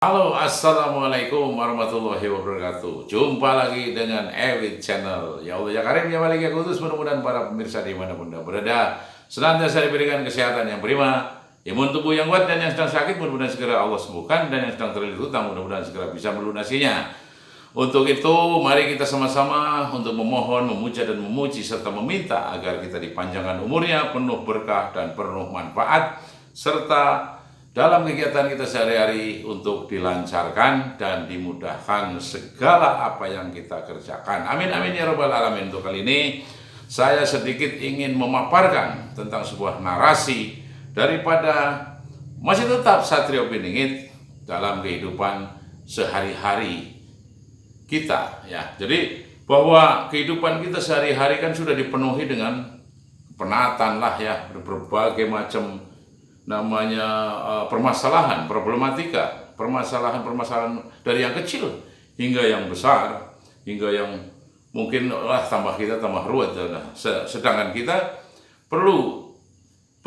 Halo, assalamualaikum warahmatullahi wabarakatuh. Jumpa lagi dengan Ewit Channel. Ya Allah, ya Karim, ya Malik, ya Kudus. Mudah-mudahan para pemirsa dimanapun Anda berada senantiasa diberikan kesehatan yang prima, imun tubuh yang kuat, dan yang sedang sakit mudah-mudahan segera Allah sembuhkan, dan yang sedang terlilit hutang mudah-mudahan segera bisa melunasinya. Untuk itu, mari kita sama-sama untuk memohon, memuja, dan memuji serta meminta agar kita dipanjangkan umurnya, penuh berkah dan penuh manfaat, serta dalam kegiatan kita sehari-hari untuk dilancarkan dan dimudahkan segala apa yang kita kerjakan. Amin amin ya robbal alamin. Untuk kali ini saya sedikit ingin memaparkan tentang sebuah narasi daripada masih tetap Satrio Piningit dalam kehidupan sehari-hari kita, ya. Jadi bahwa kehidupan kita sehari-hari kan sudah dipenuhi dengan penatan lah, ya, berbagai macam permasalahan, problematika, permasalahan dari yang kecil hingga yang besar, hingga yang mungkin tambah ruwet. Sedangkan kita perlu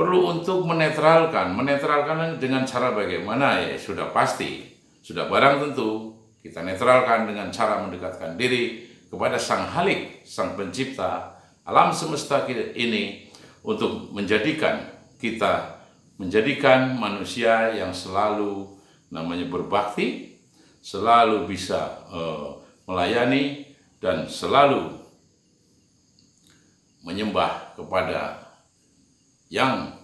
untuk menetralkan dengan cara bagaimana, ya sudah pasti, sudah barang tentu kita netralkan dengan cara mendekatkan diri kepada Sang Halik, Sang Pencipta alam semesta ini, untuk menjadikan manusia yang selalu berbakti, selalu bisa melayani, dan selalu menyembah kepada Yang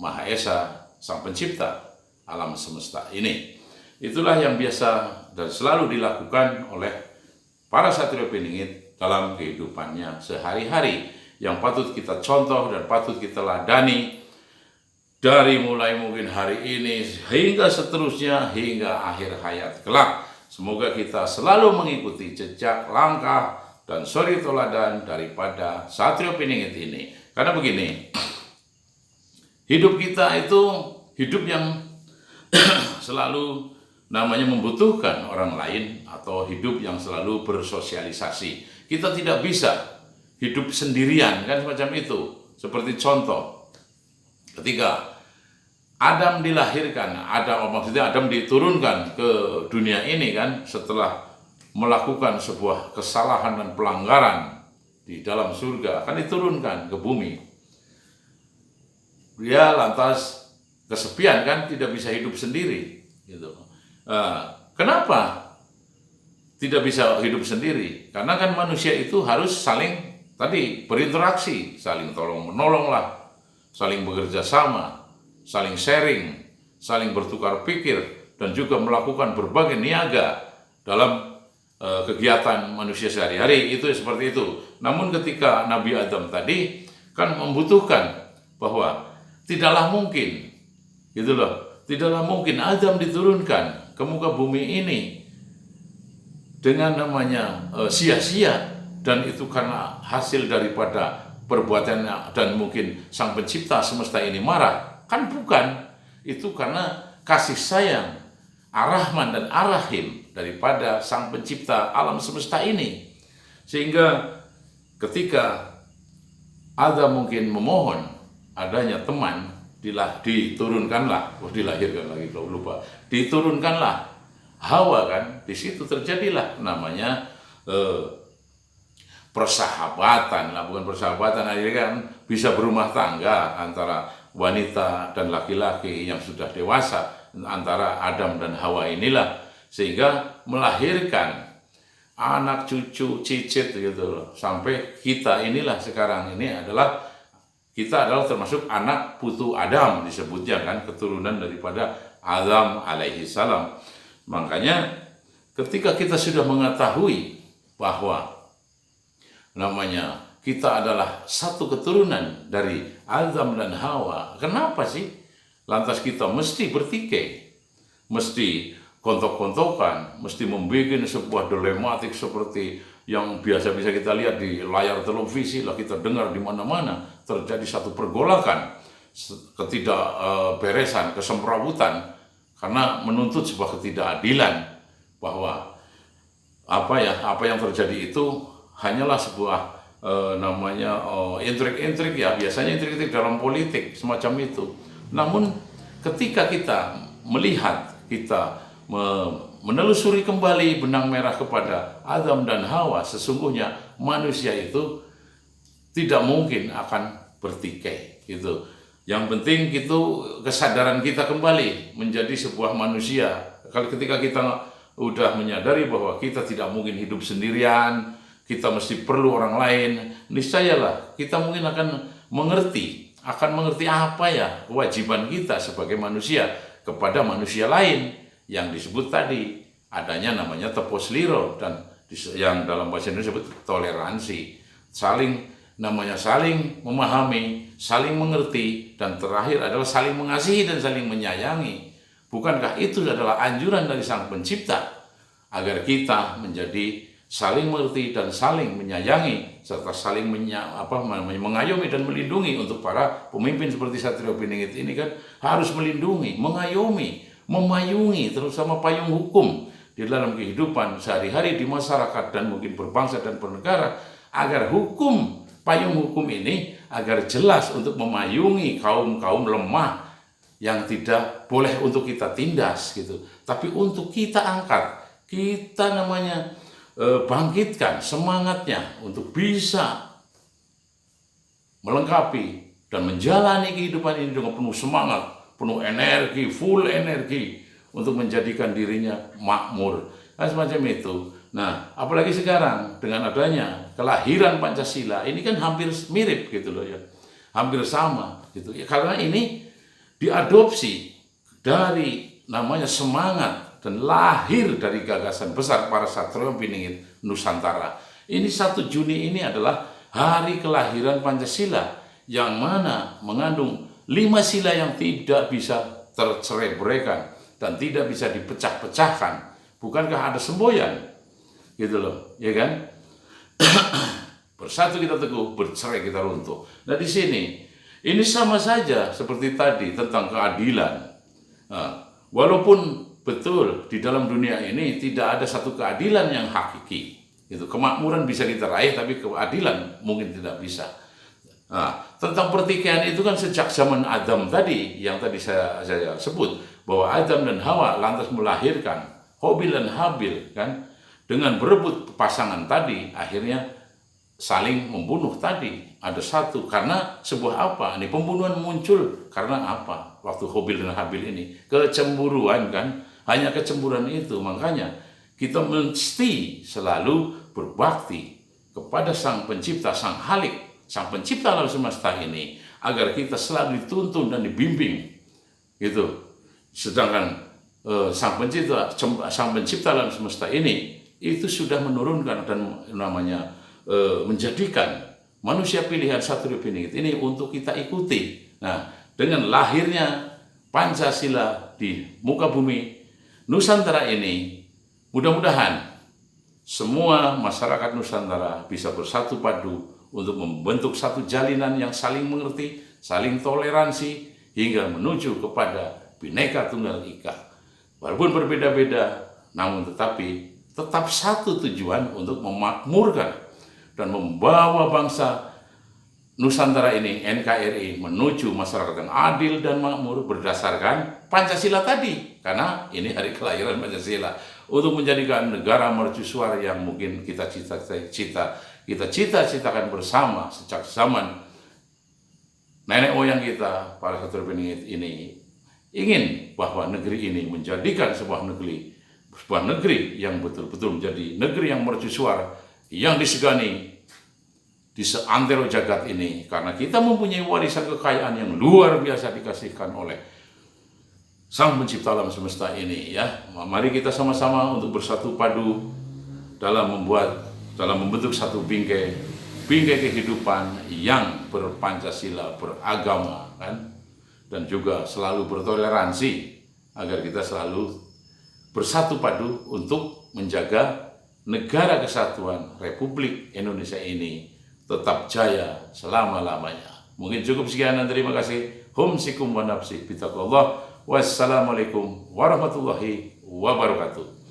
Maha Esa, Sang Pencipta alam semesta ini. Itulah yang biasa dan selalu dilakukan oleh para Satrio Piningit dalam kehidupannya sehari-hari, yang patut kita contoh dan patut kita ladani dari mulai mungkin hari ini hingga seterusnya, hingga akhir hayat kelak. Semoga kita selalu mengikuti jejak, langkah, dan suri teladan daripada Satrio Piningit ini. Karena begini, hidup kita itu hidup yang selalu membutuhkan orang lain, atau hidup yang selalu bersosialisasi. Kita tidak bisa hidup sendirian, kan, semacam itu. Seperti contoh, ketika Adam dilahirkan, Adam diturunkan ke dunia ini, kan, setelah melakukan sebuah kesalahan dan pelanggaran di dalam surga, kan diturunkan ke bumi. Dia lantas kesepian, kan, tidak bisa hidup sendiri, gitu. Kenapa tidak bisa hidup sendiri? Karena kan manusia itu harus saling berinteraksi, saling tolong menolong lah, saling bekerja sama, saling sharing, saling bertukar pikir, dan juga melakukan berbagai niaga dalam kegiatan manusia sehari-hari. Itu seperti itu. Namun ketika Nabi Adam tadi kan membutuhkan bahwa tidaklah mungkin Adam diturunkan ke muka bumi ini dengan sia-sia, dan itu karena hasil daripada perbuatannya, dan mungkin Sang Pencipta semesta ini marah. Kan bukan, itu karena kasih sayang Ar-Rahman dan Ar-Rahim daripada Sang Pencipta alam semesta ini. Sehingga ketika Adam mungkin memohon adanya teman, diturunkanlah Hawa, kan. Di situ terjadilah persahabatan lah, bukan persahabatan, akhirnya kan bisa berumah tangga antara wanita dan laki-laki yang sudah dewasa, antara Adam dan Hawa inilah, sehingga melahirkan anak, cucu, cicit, gitu loh. Sampai kita inilah sekarang ini kita adalah termasuk anak putu Adam, disebutnya, kan, keturunan daripada Adam alaihi salam. Makanya ketika kita sudah mengetahui bahwa kita adalah satu keturunan dari Adam dan Hawa, kenapa sih lantas kita mesti bertikai, mesti kontok-kontokan, mesti membuat sebuah dilematik seperti yang biasa bisa kita lihat di layar televisi lah, kita dengar di mana-mana terjadi satu pergolakan, ketidakberesan, kesemrawutan, karena menuntut sebuah ketidakadilan, bahwa apa yang terjadi itu hanyalah sebuah intrik-intrik, ya, biasanya intrik-intrik dalam politik semacam itu. Namun ketika kita melihat, kita menelusuri kembali benang merah kepada Adam dan Hawa, sesungguhnya manusia itu tidak mungkin akan bertikai gitu. Yang penting itu kesadaran kita kembali menjadi sebuah manusia. Kalau ketika kita udah menyadari bahwa kita tidak mungkin hidup sendirian, kita mesti perlu orang lain, niscayalah kita mungkin akan mengerti apa ya kewajiban kita sebagai manusia kepada manusia lain yang disebut tadi adanya namanya tepos liro, dan yang dalam bahasa Indonesia disebut toleransi, saling memahami, saling mengerti, dan terakhir adalah saling mengasihi dan saling menyayangi. Bukankah itu adalah anjuran dari Sang Pencipta agar kita menjadi saling mengerti dan saling menyayangi, serta saling mengayomi dan melindungi. Untuk para pemimpin seperti Satrio Piningit ini kan harus melindungi, mengayomi, memayungi, terutama payung hukum di dalam kehidupan sehari-hari di masyarakat dan mungkin berbangsa dan bernegara, agar payung hukum ini agar jelas untuk memayungi kaum lemah yang tidak boleh untuk kita tindas gitu, tapi untuk kita angkat, kita bangkitkan semangatnya untuk bisa melengkapi dan menjalani kehidupan ini dengan penuh semangat, penuh energi, full energi untuk menjadikan dirinya makmur. Nah, semacam itu. Nah, apalagi sekarang dengan adanya kelahiran Pancasila ini kan hampir mirip gitu loh ya, hampir sama gitu ya, karena ini diadopsi dari namanya semangat dan lahir dari gagasan besar para Satrio Piningit Nusantara. Ini 1 Juni ini adalah hari kelahiran Pancasila yang mana mengandung 5 sila yang tidak bisa tercerai-beraikan dan tidak bisa dipecah-pecahkan. Bukankah ada semboyan? Gitu loh, ya kan? Bersatu kita teguh, bercerai kita runtuh. Nah di sini, ini sama saja seperti tadi tentang keadilan. Nah, walaupun betul di dalam dunia ini tidak ada satu keadilan yang hakiki. Itu kemakmuran bisa kita raih, tapi keadilan mungkin tidak bisa. Nah, tentang pertikaian itu kan sejak zaman Adam tadi, yang tadi saya sebut, bahwa Adam dan Hawa lantas melahirkan Qabil dan Habil kan. Dengan berebut pasangan tadi, akhirnya saling membunuh tadi. Ada satu, karena sebuah apa? Ini pembunuhan muncul karena apa? Waktu Qabil dan Habil ini, kecemburuan kan? Hanya kecemburuan itu, makanya kita mesti selalu berbakti kepada Sang Pencipta, Sang Halik, Sang Pencipta alam semesta ini, agar kita selalu dituntun dan dibimbing. Gitu. Sedangkan Sang Pencipta alam semesta ini itu sudah menurunkan dan menjadikan manusia pilihan Satrio Piningit ini untuk kita ikuti. Nah, dengan lahirnya Pancasila di muka bumi Nusantara ini, mudah-mudahan semua masyarakat Nusantara bisa bersatu padu untuk membentuk satu jalinan yang saling mengerti, saling toleransi, hingga menuju kepada Bhinneka Tunggal Ika. Walaupun berbeda-beda, namun tetap satu tujuan untuk memakmurkan dan membawa bangsa Nusantara ini, NKRI, menuju masyarakat yang adil dan makmur berdasarkan Pancasila tadi. Karena ini hari kelahiran Pancasila, untuk menjadikan negara mercusuar yang mungkin kita cita-citakan bersama sejak zaman nenek moyang kita, para Satrio Piningit ini, ingin bahwa negeri ini menjadikan sebuah negeri yang betul-betul menjadi negeri yang mercusuar, yang disegani di seantero jagat ini, karena kita mempunyai warisan kekayaan yang luar biasa dikasihkan oleh Sang Pencipta alam semesta ini ya. Mari kita sama-sama untuk bersatu padu dalam membentuk satu bingkai kehidupan yang berpancasila, beragama kan, dan juga selalu bertoleransi, agar kita selalu bersatu padu untuk menjaga negara kesatuan Republik Indonesia ini tetap jaya selama-lamanya. Mungkin cukup sekian dan terima kasih. Hum sikum wa nafsi bitaqullah. Wassalamualaikum warahmatullahi wabarakatuh.